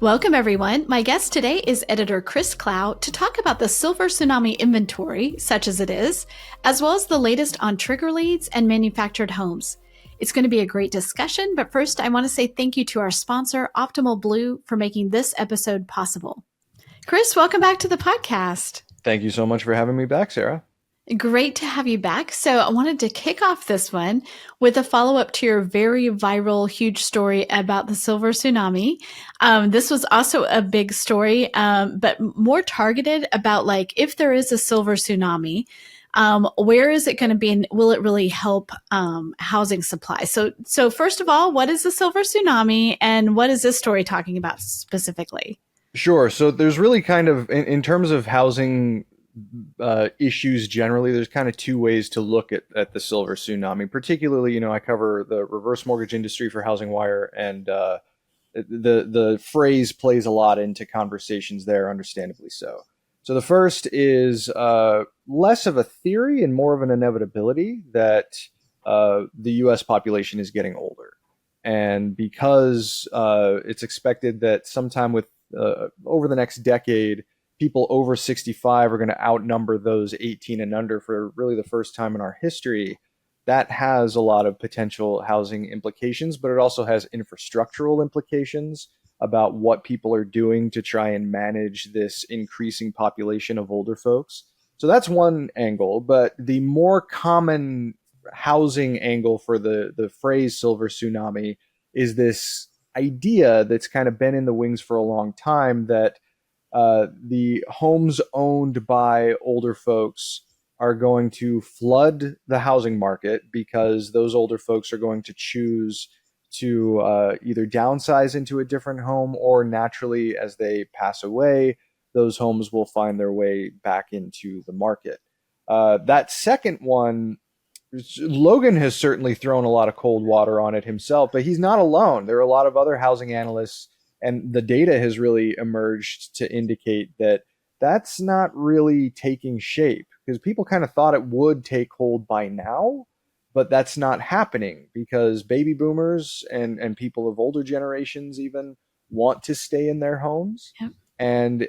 Welcome, everyone. My guest today is Editor Chris Clow to talk about the silver tsunami inventory, such as it is, as well as the latest on trigger leads and manufactured homes. It's going to be a great discussion, but first I want to say thank you to our sponsor, Optimal Blue, for making this episode possible. Chris, welcome back to the podcast. Thank you so much for having me back, Sarah. Great to have you back. So I wanted to kick off this one with a follow-up to your very viral, huge story about the silver tsunami. This was also a big story, but more targeted about like if there is a silver tsunami, where is it going to be and will it really help housing supply? So first of all, what is the silver tsunami and what is this story talking about specifically? Sure. So there's really kind of, in terms of housing issues generally, there's kind of two ways to look at the silver tsunami. Particularly, I cover the reverse mortgage industry for HousingWire, and the phrase plays a lot into conversations there, understandably so. So the first is less of a theory and more of an inevitability that the U.S. population is getting older. And because it's expected that sometime over the next decade, people over 65 are going to outnumber those 18 and under for really the first time in our history. That has a lot of potential housing implications, but it also has infrastructural implications about what people are doing to try and manage this increasing population of older folks. So that's one angle, but the more common housing angle for the phrase silver tsunami is this idea that's kind of been in the wings for a long time that the homes owned by older folks are going to flood the housing market because those older folks are going to choose to either downsize into a different home, or naturally, as they pass away, those homes will find their way back into the market. That second one, Logan has certainly thrown a lot of cold water on it himself, but he's not alone. There are a lot of other housing analysts, and the data has really emerged to indicate that that's not really taking shape, because people kind of thought it would take hold by now, but that's not happening because baby boomers and people of older generations even want to stay in their homes. Yep. And,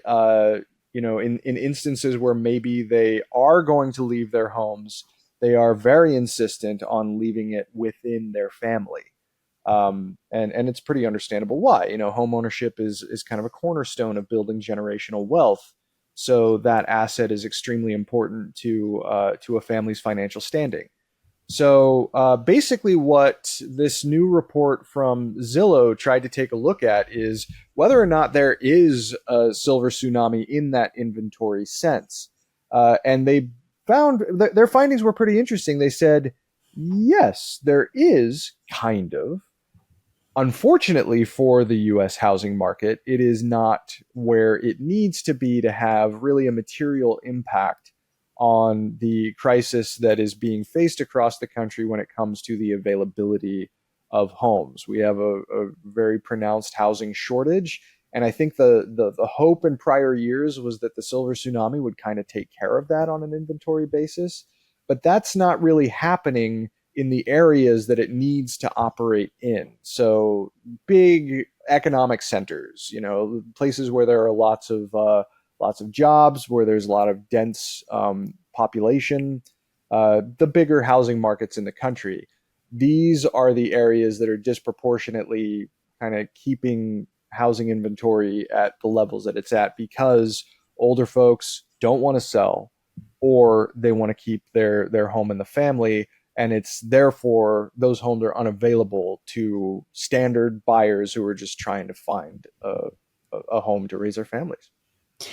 in instances where maybe they are going to leave their homes, they are very insistent on leaving it within their family. And it's pretty understandable why. Home ownership is kind of a cornerstone of building generational wealth. So that asset is extremely important to a family's financial standing. So basically what this new report from Zillow tried to take a look at is whether or not there is a silver tsunami in that inventory sense. And they found their findings were pretty interesting. They said, yes, there is kind of. Unfortunately for the US housing market, it is not where it needs to be to have really a material impact on the crisis that is being faced across the country when it comes to the availability of homes. We have a very pronounced housing shortage. And I think the hope in prior years was that the silver tsunami would kind of take care of that on an inventory basis. But that's not really happening in the areas that it needs to operate in. So big economic centers, places where there are lots of jobs, where there's a lot of dense population, the bigger housing markets in the country. These are the areas that are disproportionately kind of keeping housing inventory at the levels that it's at, because older folks don't want to sell, or they want to keep their home in the family. And it's therefore those homes are unavailable to standard buyers who are just trying to find a home to raise their families.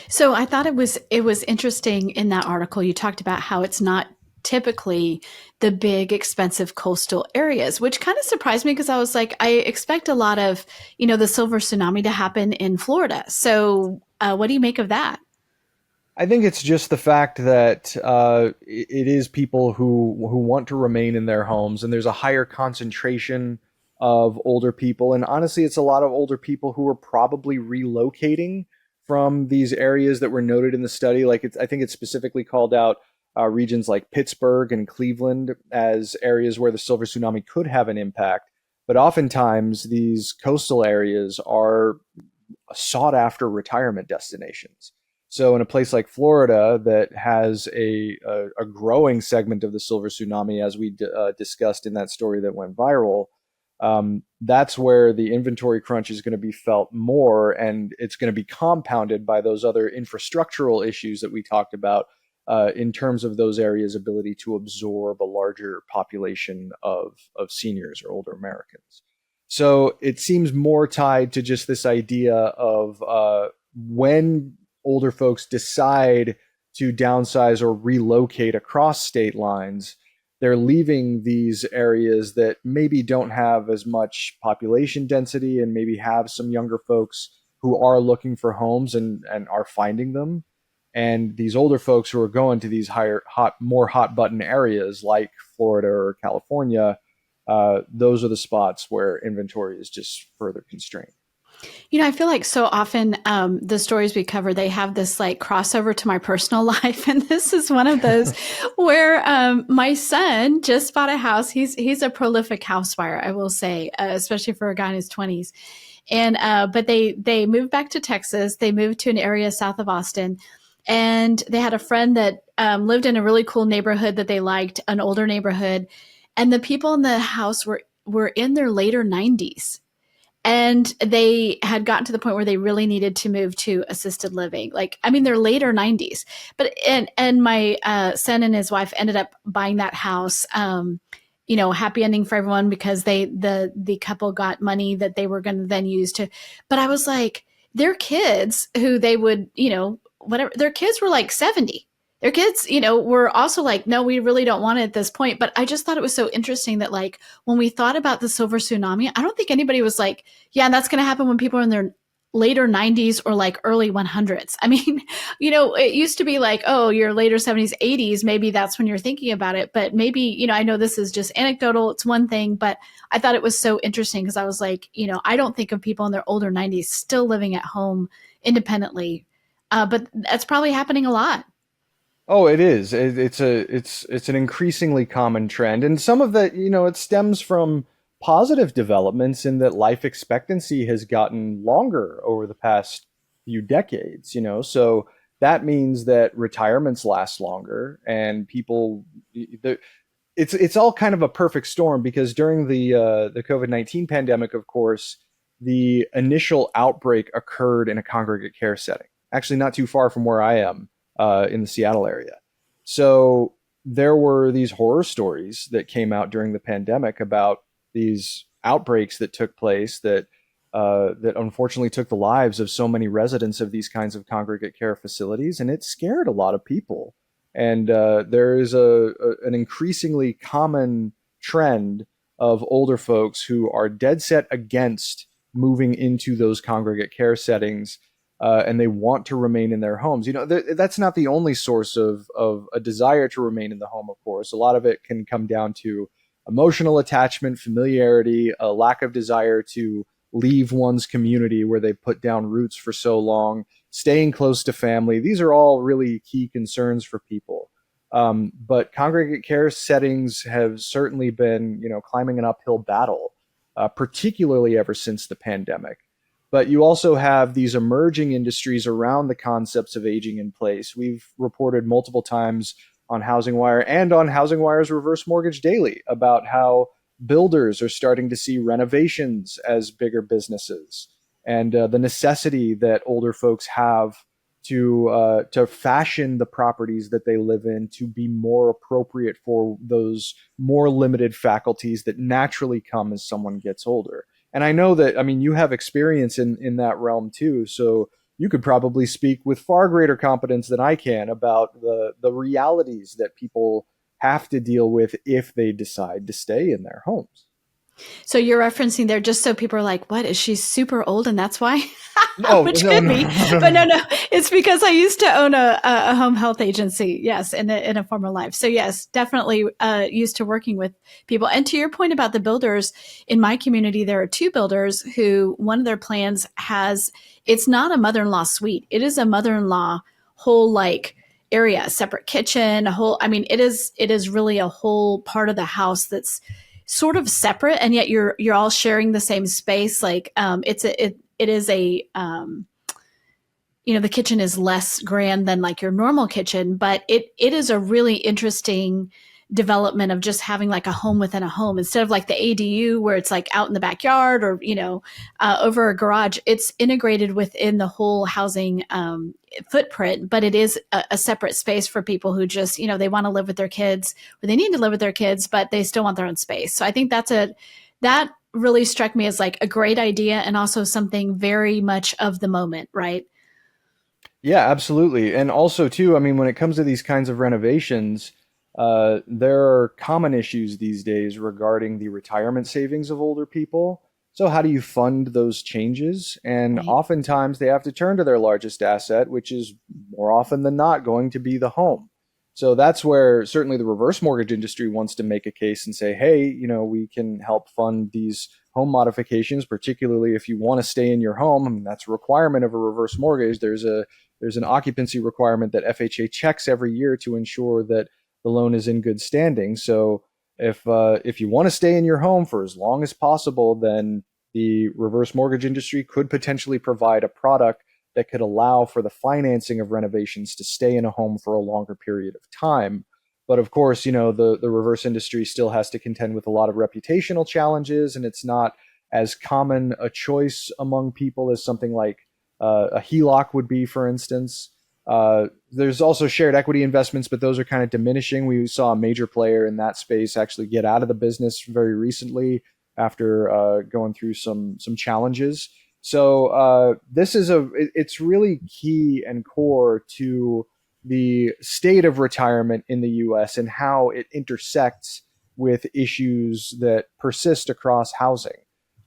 So I thought it was interesting in that article you talked about how it's not typically the big expensive coastal areas, which kind of surprised me because I was like, I expect a lot of, the silver tsunami to happen in Florida. So what do you make of that? I think it's just the fact that it is people who want to remain in their homes, and there's a higher concentration of older people. And honestly, it's a lot of older people who are probably relocating from these areas that were noted in the study. I think it's specifically called out regions like Pittsburgh and Cleveland as areas where the silver tsunami could have an impact. But oftentimes these coastal areas are sought after retirement destinations. So in a place like Florida that has a growing segment of the silver tsunami, as we discussed in that story that went viral, that's where the inventory crunch is going to be felt more, and it's going to be compounded by those other infrastructural issues that we talked about in terms of those areas' ability to absorb a larger population of seniors or older Americans. So it seems more tied to just this idea of when older folks decide to downsize or relocate across state lines, they're leaving these areas that maybe don't have as much population density and maybe have some younger folks who are looking for homes and are finding them. And these older folks who are going to these more hot button areas like Florida or California, those are the spots where inventory is just further constrained. I feel like so often the stories we cover, they have this like crossover to my personal life. And this is one of those where my son just bought a house. He's a prolific house buyer, I will say, especially for a guy in his 20s. And but they moved back to Texas. They moved to an area south of Austin. And they had a friend that lived in a really cool neighborhood that they liked, an older neighborhood. And the people in the house were in their later 90s. And they had gotten to the point where they really needed to move to assisted living. Like, I mean, they're later 90s. But and my son and his wife ended up buying that house. Happy ending for everyone because the couple got money that they were going to then use to. But I was like, their kids who they would, whatever, their kids were like 70. Their kids, were also like, no, we really don't want it at this point. But I just thought it was so interesting that, like, when we thought about the silver tsunami, I don't think anybody was like, yeah, that's going to happen when people are in their later 90s or like early 100s. I mean, it used to be like, oh, your later 70s, 80s, maybe that's when you're thinking about it. But maybe, I know this is just anecdotal. It's one thing, but I thought it was so interesting because I was like, I don't think of people in their older 90s still living at home independently. But that's probably happening a lot. Oh, it is. It's an increasingly common trend, and some of that, it stems from positive developments in that life expectancy has gotten longer over the past few decades. So that means that retirements last longer, and people, it's all kind of a perfect storm because during the COVID-19 pandemic, of course, the initial outbreak occurred in a congregate care setting, actually not too far from where I am in the Seattle area. So there were these horror stories that came out during the pandemic about these outbreaks that took place that unfortunately took the lives of so many residents of these kinds of congregate care facilities, and it scared a lot of people. And there is an increasingly common trend of older folks who are dead set against moving into those congregate care settings, and they want to remain in their homes. That's not the only source of a desire to remain in the home, of course. A lot of it can come down to emotional attachment, familiarity, a lack of desire to leave one's community where they put down roots for so long, staying close to family. These are all really key concerns for people. But congregate care settings have certainly been, climbing an uphill battle, particularly ever since the pandemic. But you also have these emerging industries around the concepts of aging in place. We've reported multiple times on HousingWire and on HousingWire's Reverse Mortgage Daily about how builders are starting to see renovations as bigger businesses, and the necessity that older folks have to fashion the properties that they live in to be more appropriate for those more limited faculties that naturally come as someone gets older. And I know that, I mean, you have experience in that realm too, so you could probably speak with far greater competence than I can about the realities that people have to deal with if they decide to stay in their homes. So you're referencing there just so people are like, what, is she super old and that's why? No, Which no, could no, be. no, But no, no. no, it's because I used to own a home health agency. Yes, in a former life. So yes, definitely used to working with people. And to your point about the builders, in my community, there are two builders who one of their plans has, it's not a mother-in-law suite. It is a mother-in-law whole like area, separate kitchen, a whole, I mean, it is really a whole part of the house that's sort of separate, and yet you're all sharing the same space. Like it is a the kitchen is less grand than like your normal kitchen, but it is a really interesting development of just having like a home within a home instead of like the ADU where it's like out in the backyard or over a garage. It's integrated within the whole housing footprint, but it is a separate space for people who just they want to live with their kids or they need to live with their kids, but they still want their own space. So I think that really struck me as like a great idea and also something very much of the moment, right? Yeah, absolutely. And also, too, I mean, when it comes to these kinds of renovations, there are common issues these days regarding the retirement savings of older people. So, how do you fund those changes? And Right. oftentimes they have to turn to their largest asset, which is more often than not going to be the home. So, that's where certainly the reverse mortgage industry wants to make a case and say, hey, we can help fund these home modifications, particularly if you want to stay in your home. I mean, that's a requirement of a reverse mortgage. There's an occupancy requirement that FHA checks every year to ensure that the loan is in good standing. So if you want to stay in your home for as long as possible, then the reverse mortgage industry could potentially provide a product that could allow for the financing of renovations to stay in a home for a longer period of time. But of course, the reverse industry still has to contend with a lot of reputational challenges, and it's not as common a choice among people as something like a HELOC would be, for instance. There's also shared equity investments, but those are kind of diminishing. We saw a major player in that space actually get out of the business very recently after going through some challenges. So it's really key and core to the state of retirement in the U.S. and how it intersects with issues that persist across housing.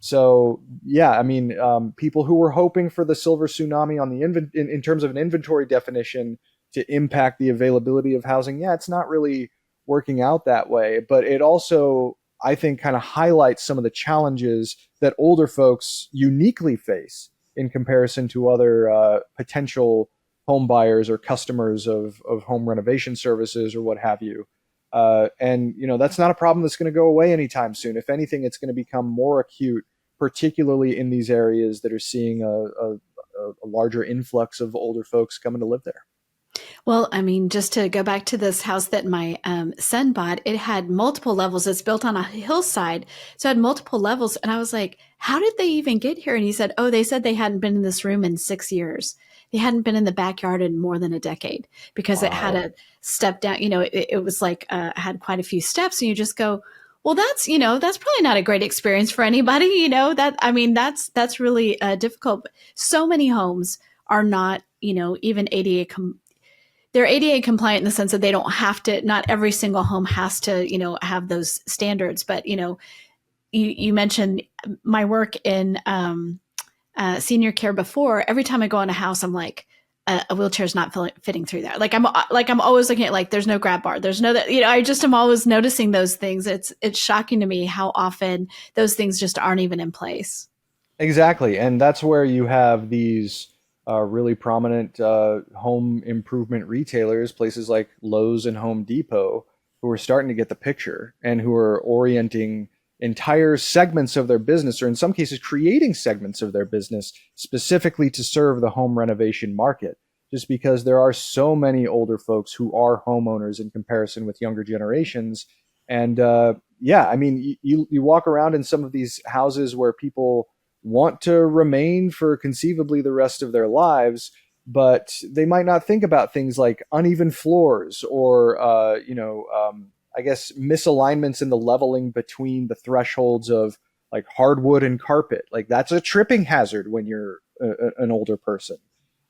So yeah, I mean, people who were hoping for the silver tsunami on the in terms of an inventory definition to impact the availability of housing, yeah, it's not really working out that way. But it also, I think, kind of highlights some of the challenges that older folks uniquely face in comparison to other potential home buyers or customers of home renovation services or what have you. And that's not a problem that's going to go away anytime soon. If anything, it's going to become more acute, particularly in these areas that are seeing a larger influx of older folks coming to live there. Well, I mean, just to go back to this house that my son bought, it had multiple levels. It's built on a hillside, so it had multiple levels. And I was like, how did they even get here? And he said, oh, they said they hadn't been in this room in 6 years. They hadn't been in the backyard in more than a decade because it had Wow. a step down. It was like had quite a few steps, and you just go, well, that's probably not a great experience for anybody. That I mean, that's really difficult. So many homes are not, even ADA they're ADA compliant in the sense that they don't have to, not every single home has to, have those standards. But, you mentioned my work in senior care before. Every time I go in a house, I'm like, a wheelchair is not fitting through there. Like I'm always looking at like, there's no grab bar. There's no, that, I just am always noticing those things. It's shocking to me how often those things just aren't even in place. Exactly. And that's where you have these really prominent home improvement retailers, places like Lowe's and Home Depot, who are starting to get the picture and who are orienting entire segments of their business, or in some cases, creating segments of their business specifically to serve the home renovation market. Just because there are so many older folks who are homeowners in comparison with younger generations. And yeah, I mean, you walk around in some of these houses where people want to remain for conceivably the rest of their lives, but they might not think about things like uneven floors or, I guess, misalignments in the leveling between the thresholds of like hardwood and carpet. Like that's a tripping hazard when you're an older person.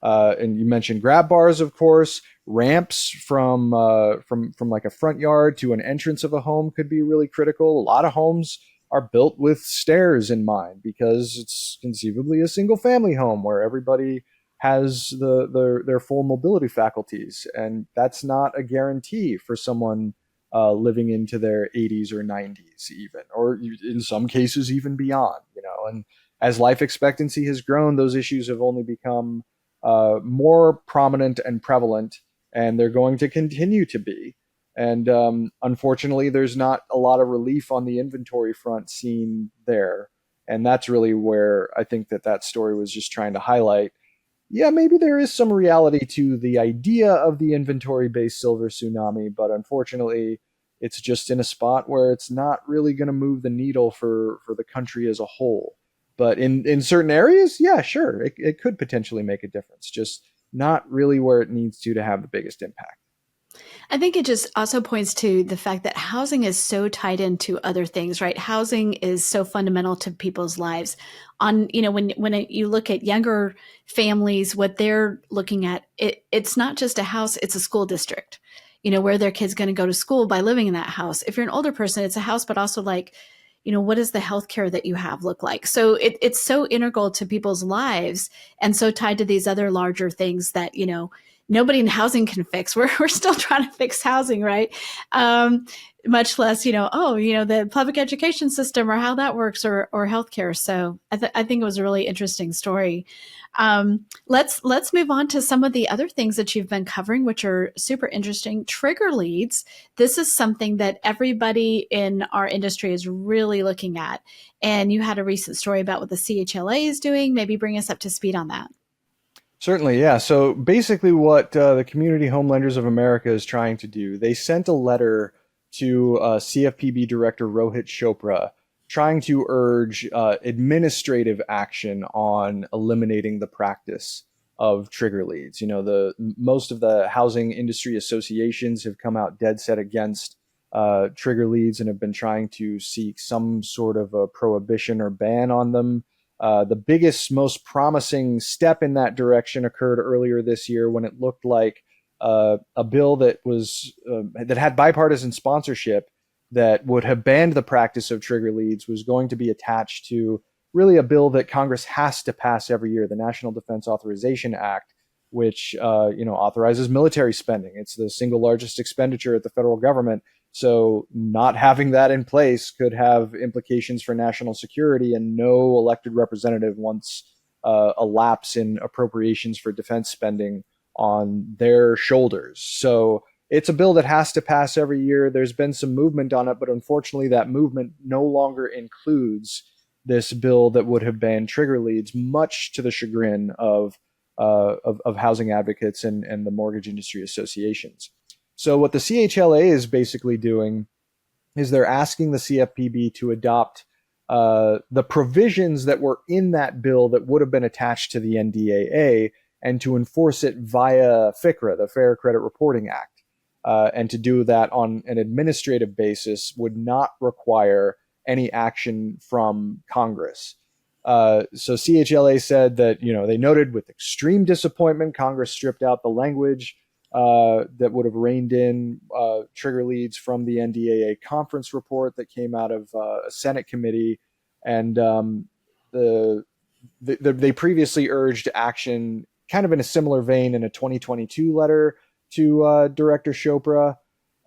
And you mentioned grab bars, of course. Ramps from like a front yard to an entrance of a home could be really critical. A lot of homes are built with stairs in mind because it's conceivably a single family home where everybody has their full mobility faculties, and that's not a guarantee for someone living into their 80s or 90s, even, or in some cases even beyond. And as life expectancy has grown, those issues have only become more prominent and prevalent, and they're going to continue to be. And unfortunately, there's not a lot of relief on the inventory front seen there. And that's really where I think that story was just trying to highlight, yeah, maybe there is some reality to the idea of the inventory based silver tsunami, but unfortunately, it's just in a spot where it's not really going to move the needle for the country as a whole. But in certain areas, yeah, sure, it could potentially make a difference, just not really where it needs to have the biggest impact. I think it just also points to the fact that housing is so tied into other things, right? Housing is so fundamental to people's lives. On you look at younger families, what they're looking at, it's not just a house; it's a school district. Where their kid's going to go to school by living in that house. If you're an older person, it's a house, but also like, what does the healthcare that you have look like? So it's so integral to people's lives and so tied to these other larger things that nobody in housing can fix. We're still trying to fix housing, right? Much less, the public education system or how that works or healthcare. So I think it was a really interesting story. Let's move on to some of the other things that you've been covering, which are super interesting. Trigger leads. This is something that everybody in our industry is really looking at. And you had a recent story about what the CHLA is doing. Maybe bring us up to speed on that. Certainly, yeah. So basically, what the Community Home Lenders of America is trying to do, they sent a letter to CFPB Director Rohit Chopra trying to urge administrative action on eliminating the practice of trigger leads. The most of the housing industry associations have come out dead set against trigger leads and have been trying to seek some sort of a prohibition or ban on them. The biggest, most promising step in that direction occurred earlier this year when it looked like a bill that had bipartisan sponsorship that would have banned the practice of trigger leads was going to be attached to really a bill that Congress has to pass every year, the National Defense Authorization Act, which authorizes military spending. It's the single largest expenditure at the federal government. So not having that in place could have implications for national security, and no elected representative wants a lapse in appropriations for defense spending on their shoulders. So it's a bill that has to pass every year. There's been some movement on it, but unfortunately that movement no longer includes this bill that would have banned trigger leads, much to the chagrin of housing advocates and the mortgage industry associations. So what the CHLA is basically doing is they're asking the CFPB to adopt the provisions that were in that bill that would have been attached to the NDAA and to enforce it via FCRA, the Fair Credit Reporting Act. And to do that on an administrative basis would not require any action from Congress. So CHLA said that, they noted with extreme disappointment, Congress stripped out the language that would have reined in trigger leads from the NDAA conference report that came out of a Senate committee. And they previously urged action kind of in a similar vein in a 2022 letter to Director Chopra.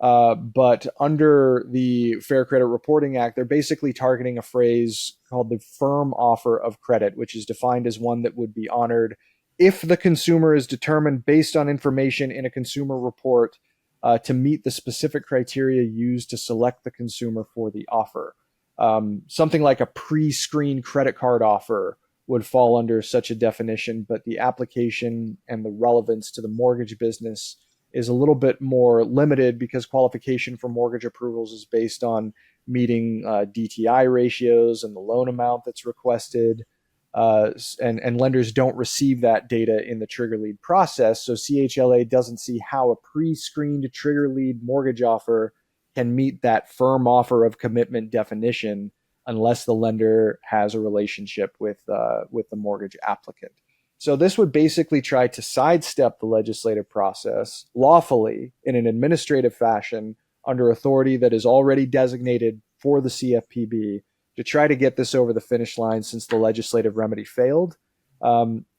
But under the Fair Credit Reporting Act, they're basically targeting a phrase called the firm offer of credit, which is defined as one that would be honored if the consumer is determined based on information in a consumer report to meet the specific criteria used to select the consumer for the offer. Something like a pre-screened credit card offer would fall under such a definition, but the application and the relevance to the mortgage business is a little bit more limited because qualification for mortgage approvals is based on meeting DTI ratios and the loan amount that's requested. And lenders don't receive that data in the trigger lead process. So CHLA doesn't see how a pre-screened trigger lead mortgage offer can meet that firm offer of commitment definition unless the lender has a relationship with the mortgage applicant. So this would basically try to sidestep the legislative process lawfully in an administrative fashion under authority that is already designated for the CFPB to try to get this over the finish line since the legislative remedy failed.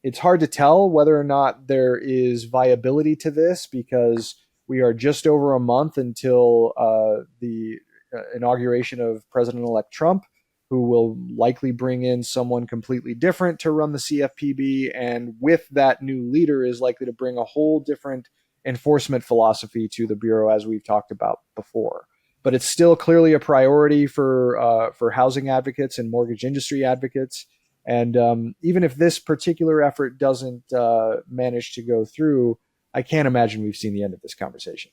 It's hard to tell whether or not there is viability to this because we are just over a month until the inauguration of President-elect Trump, who will likely bring in someone completely different to run the CFPB. And with that new leader is likely to bring a whole different enforcement philosophy to the Bureau, as we've talked about before. but it's still clearly a priority for housing advocates and mortgage industry advocates. And even if this particular effort doesn't manage to go through, I can't imagine we've seen the end of this conversation.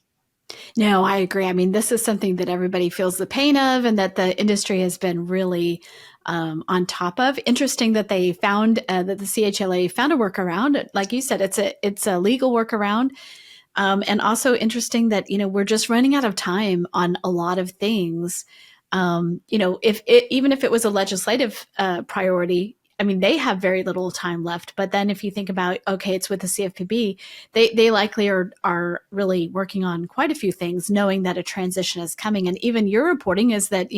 No, I agree. I mean, this is something that everybody feels the pain of, and that the industry has been really on top of. Interesting that they found that the CHLA found a workaround. Like you said, it's a legal workaround. And also interesting that, we're just running out of time on a lot of things. If even if it was a legislative priority, I mean, they have very little time left. But then if you think about, okay, it's with the CFPB, they likely are really working on quite a few things, knowing that a transition is coming. And even your reporting is that,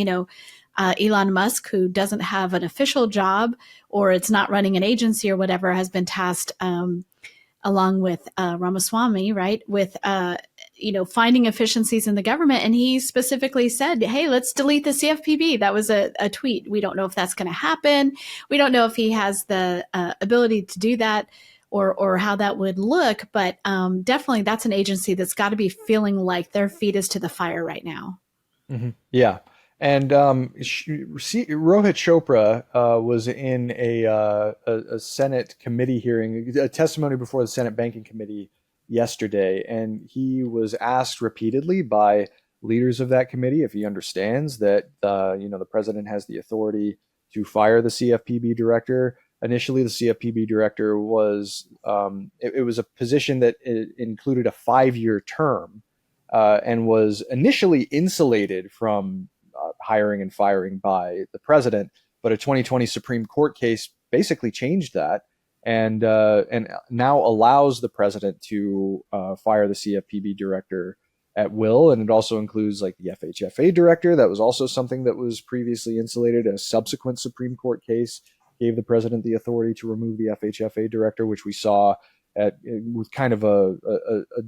Elon Musk, who doesn't have an official job or it's not running an agency or whatever, has been tasked along with Ramaswamy, right, with finding efficiencies in the government. And he specifically said, "Hey, let's delete the CFPB." That was a tweet. We don't know if that's going to happen. We don't know if he has the ability to do that, or how that would look. But definitely, that's an agency that's got to be feeling like their feet is to the fire right now. Yeah. And Rohit Chopra was in a Senate committee hearing, a testimony before the Senate Banking Committee yesterday, and he was asked repeatedly by leaders of that committee if he understands that the president has the authority to fire the CFPB director. Initially, the CFPB director was it was a position that included a 5-year term and was initially insulated from hiring and firing by the president. But a 2020 Supreme Court case basically changed that, and now allows the president to fire the CFPB director at will. And it also includes like the FHFA director. That was also something that was previously insulated. A subsequent Supreme Court case gave the president the authority to remove the FHFA director, which we saw with kind of a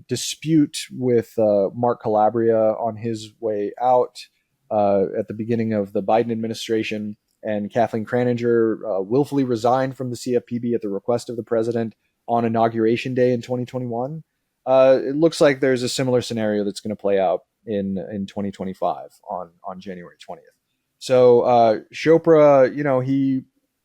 dispute with Mark Calabria on his way out at the beginning of the Biden administration. And Kathleen Kraninger willfully resigned from the CFPB at the request of the president on Inauguration Day in 2021. It looks like there's a similar scenario that's going to play out in 2025 on January 20th. So Chopra,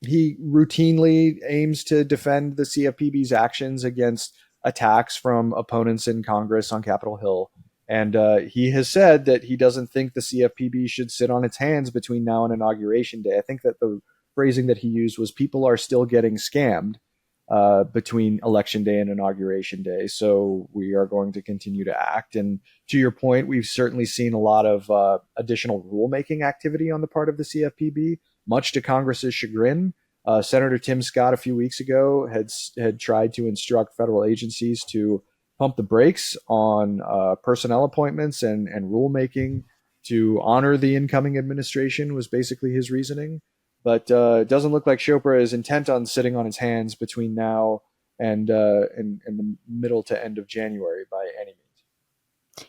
he routinely aims to defend the CFPB's actions against attacks from opponents in Congress on Capitol Hill. And he has said that he doesn't think the CFPB should sit on its hands between now and Inauguration Day. I think that the phrasing that he used was people are still getting scammed between Election Day and Inauguration Day. So we are going to continue to act. And to your point, we've certainly seen a lot of additional rulemaking activity on the part of the CFPB, much to Congress's chagrin. Senator Tim Scott a few weeks ago had tried to instruct federal agencies to pump the brakes on personnel appointments and rulemaking to honor the incoming administration was basically his reasoning. But it doesn't look like Chopra is intent on sitting on his hands between now and the middle to end of January by any means.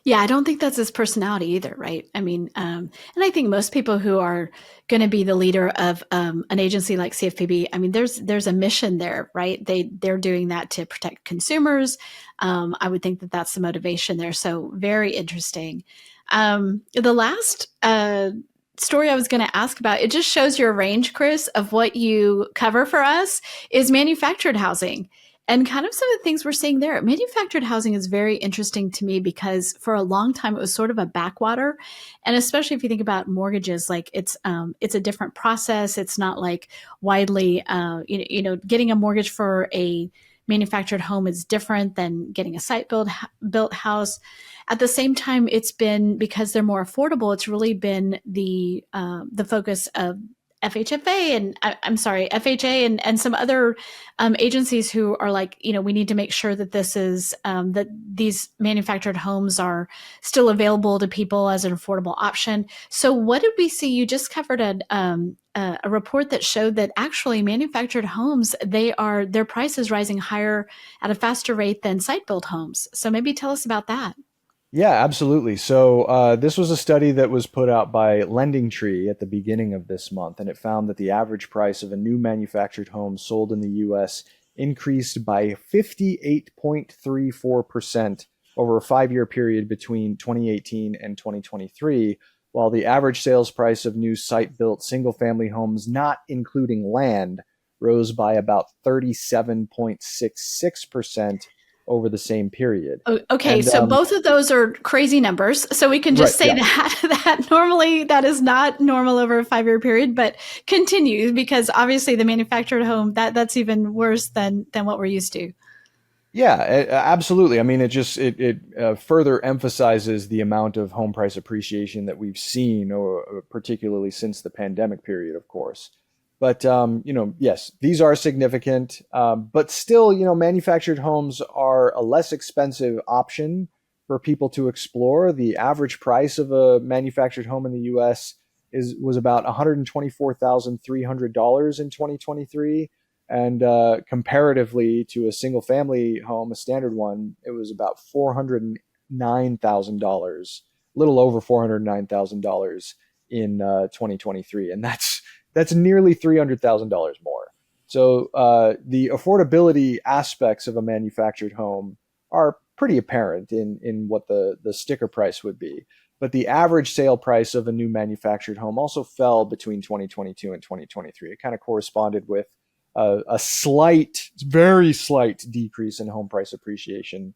Yeah, I don't think that's his personality either, right? I mean, and I think most people who are going to be the leader of an agency like CFPB, I mean, there's a mission there, right? They're doing that to protect consumers. I would think that that's the motivation there. So very interesting. The last story I was going to ask about, it just shows your range, Chris, of what you cover for us, is manufactured housing. And kind of some of the things we're seeing there. Manufactured housing is very interesting to me because for a long time it was sort of a backwater, and especially if you think about mortgages, like it's a different process. It's not like widely, getting a mortgage for a manufactured home is different than getting a built house. At the same time, it's been, because they're more affordable, it's really been the focus of FHA and some other agencies who are like, we need to make sure that that these manufactured homes are still available to people as an affordable option. So what did we see? You just covered a report that showed that actually manufactured homes, their price is rising higher at a faster rate than site-built homes. So maybe tell us about that. Yeah, absolutely. So this was a study that was put out by Lending Tree at the beginning of this month, and it found that the average price of a new manufactured home sold in the U.S. increased by 58.34% over a 5-year period between 2018 and 2023, while the average sales price of new site-built single-family homes, not including land, rose by about 37.66% over the same period. Okay, And so both of those are crazy numbers. So we can right, just say yeah. that that normally that is not normal over a 5-year period, but continue because obviously the manufactured home that's even worse than what we're used to. Yeah, absolutely. I mean, it further emphasizes the amount of home price appreciation that we've seen, or particularly since the pandemic period, of course. But yes, these are significant. But still, manufactured homes are a less expensive option for people to explore. The average price of a manufactured home in the U.S. was about $124,300 in 2023. And comparatively to a single family home, a standard one, it was about $409,000, a little over $409,000 in 2023, and that's nearly $300,000 more. So the affordability aspects of a manufactured home are pretty apparent in what the sticker price would be. But the average sale price of a new manufactured home also fell between 2022 and 2023. It kind of corresponded with a slight, very slight decrease in home price appreciation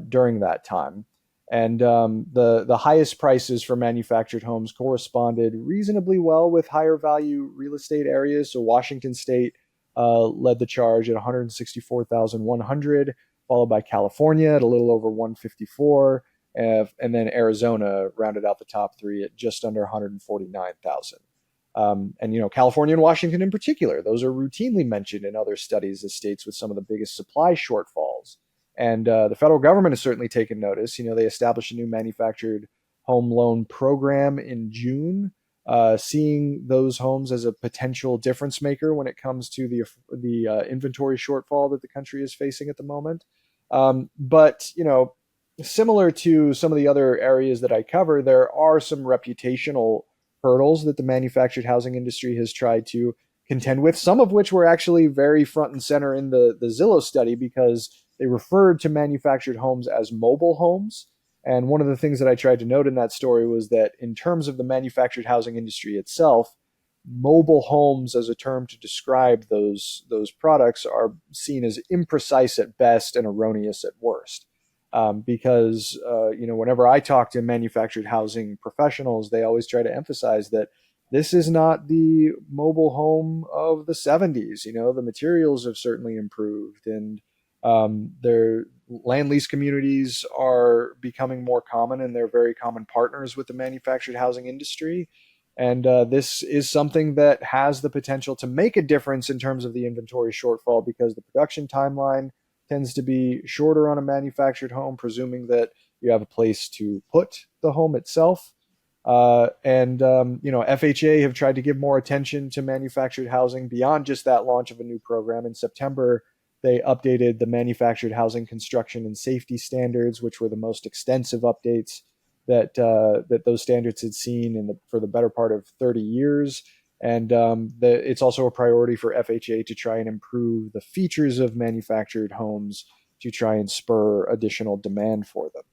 during that time. And the highest prices for manufactured homes corresponded reasonably well with higher value real estate areas. So Washington State led the charge at 164,100, followed by California at a little over 154, and then Arizona rounded out the top three at just under 149,000. And California and Washington in particular, those are routinely mentioned in other studies as states with some of the biggest supply shortfalls. And the federal government has certainly taken notice. They established a new manufactured home loan program in June, seeing those homes as a potential difference maker when it comes to the inventory shortfall that the country is facing at the moment. But similar to some of the other areas that I cover, there are some reputational hurdles that the manufactured housing industry has tried to contend with, some of which were actually very front and center in the Zillow study because they referred to manufactured homes as mobile homes. And one of the things that I tried to note in that story was that in terms of the manufactured housing industry itself, mobile homes as a term to describe those products are seen as imprecise at best and erroneous at worst. Because whenever I talk to manufactured housing professionals, they always try to emphasize that this is not the mobile home of the 70s. The materials have certainly improved, and their land lease communities are becoming more common, and they're very common partners with the manufactured housing industry. And this is something that has the potential to make a difference in terms of the inventory shortfall because the production timeline tends to be shorter on a manufactured home, presuming that you have a place to put the home itself. FHA have tried to give more attention to manufactured housing beyond just that launch of a new program. In September, they updated the manufactured housing construction and safety standards, which were the most extensive updates that those standards had seen for the better part of 30 years. And it's also a priority for FHA to try and improve the features of manufactured homes to try and spur additional demand for them.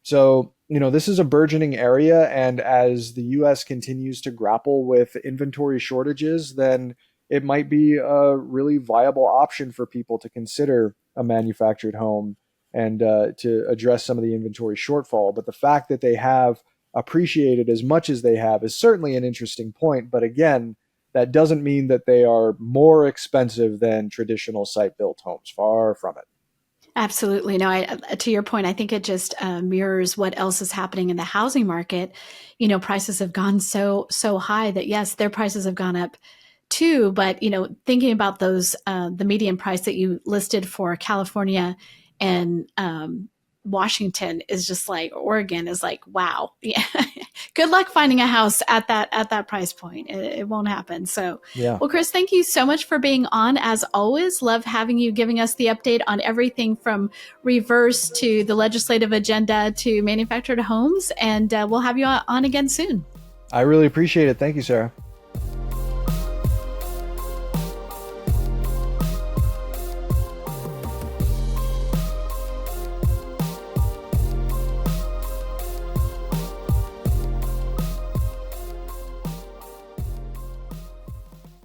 So, this is a burgeoning area. And as the US continues to grapple with inventory shortages, then it might be a really viable option for people to consider a manufactured home and to address some of the inventory shortfall. But the fact that they have appreciated as much as they have is certainly an interesting point. But again, that doesn't mean that they are more expensive than traditional site-built homes. Far from it. Absolutely. No, to your point, I think it just mirrors what else is happening in the housing market. Prices have gone so high that yes, their prices have gone up too. But thinking about those, the median price that you listed for California and Washington is just like Oregon is like, wow. Yeah. Good luck finding a house at that price point. It won't happen. So, Yeah. well, Chris, thank you so much for being on. As always, love having you giving us the update on everything from reverse to the legislative agenda to manufactured homes. And we'll have you on again soon. I really appreciate it. Thank you, Sarah.